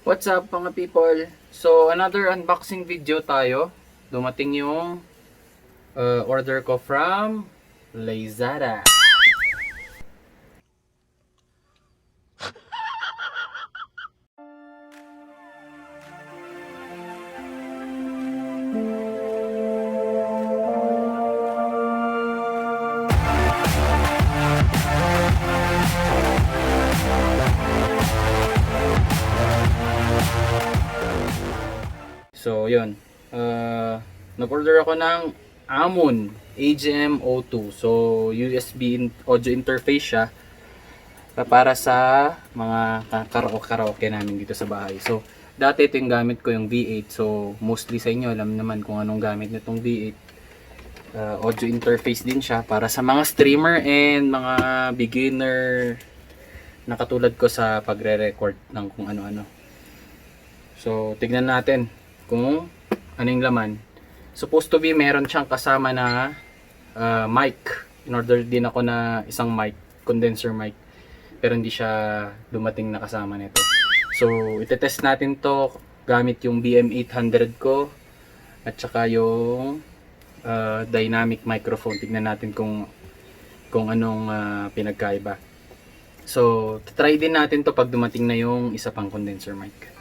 What's up mga people? So another unboxing video tayo. Dumating yung order ko from Lazada. So yun, nag-order ako ng Amon AGM02. So USB audio interface siya para sa mga karaoke namin dito sa bahay. So dati ito yung gamit ko, yung V8. So mostly sa inyo alam naman kung anong gamit nitong V8. Audio interface din siya para sa mga streamer and mga beginner na katulad ko sa pagre-record ng kung ano-ano. So tignan natin kung ano yung laman. Supposed to be meron siyang kasama na mic. In-order din ako na isang mic, condenser mic. Pero hindi siya dumating na kasama nito. So itetest natin to gamit yung BM800 ko at saka yung dynamic microphone. Tignan natin kung anong pinagkaiba. So try din natin to pag dumating na yung isa pang condenser mic.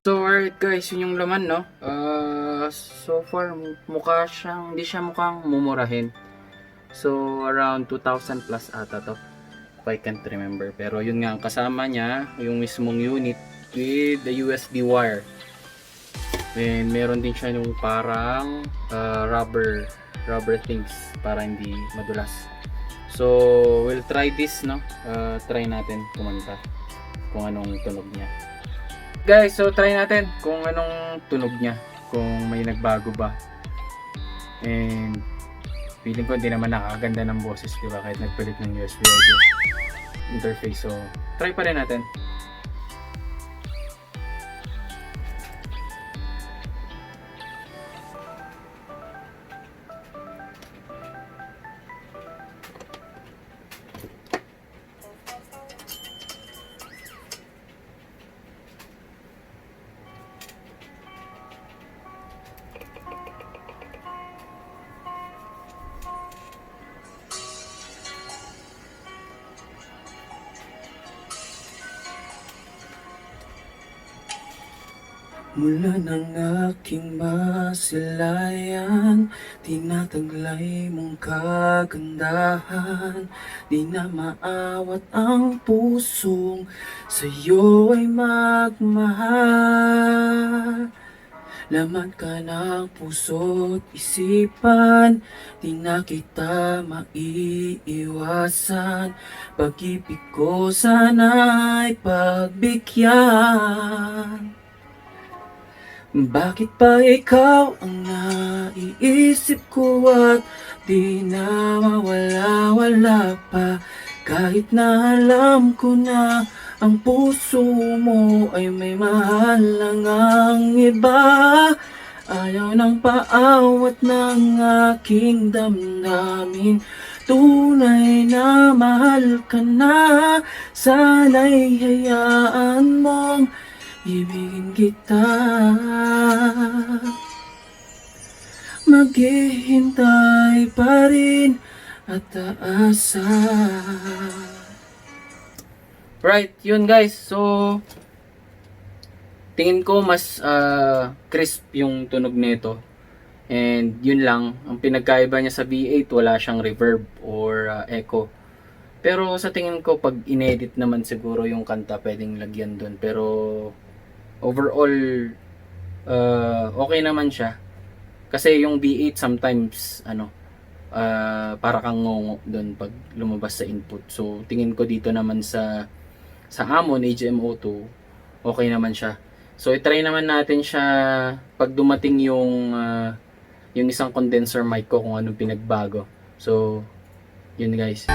So alright guys, yun yung laman, no? So far mukha siyang, hindi siya mukhang mumurahin. So around 2,000 plus ata to, if I can't remember. Pero yun nga, ang kasama niya yung mismong unit with the USB wire. And meron din siya yung parang rubber things para hindi madulas. So we'll try this, no? Try natin kumanta kung anong tunog niya. Guys, so try natin kung anong tunog niya, kung may nagbago ba. And feeling ko hindi naman nakakaganda ng boses, di ba? Kahit nagpalit ng USB audio interface. So try pa rin natin. Mula ng aking masilayan, tinataglay mong kagandahan. Di na maawat ang pusong sa'yo ay magmahal. Laman ka ng puso't isipan, di na kita maiiwasan. Pag-ibig ko sana'y pagbigyan. Bakit pa ikaw ang naiisip ko at di na mawala-wala pa? Kahit na alam ko na ang puso mo ay may mahal lang ang iba. Ayaw ng paawat ng aking damdamin. Tunay na mahal ka na. Sana'y hayaan mong ibigin kita. Maghihintay pa rin at aasa. Right, yun guys. So tingin ko mas crisp yung tunog nito. And yun lang, ang pinagkaiba niya sa V8, wala siyang reverb or echo. Pero sa tingin ko pag inedit naman siguro yung kanta pwedeng lagyan doon. Pero overall okay naman siya. Kasi yung V8 sometimes para kang ngongo doon pag lumabas sa input. So tingin ko dito naman sa Amon AGM02 okay naman siya. So i-try naman natin siya pag dumating yung isang condenser mic ko kung anong pinagbago. So yun guys.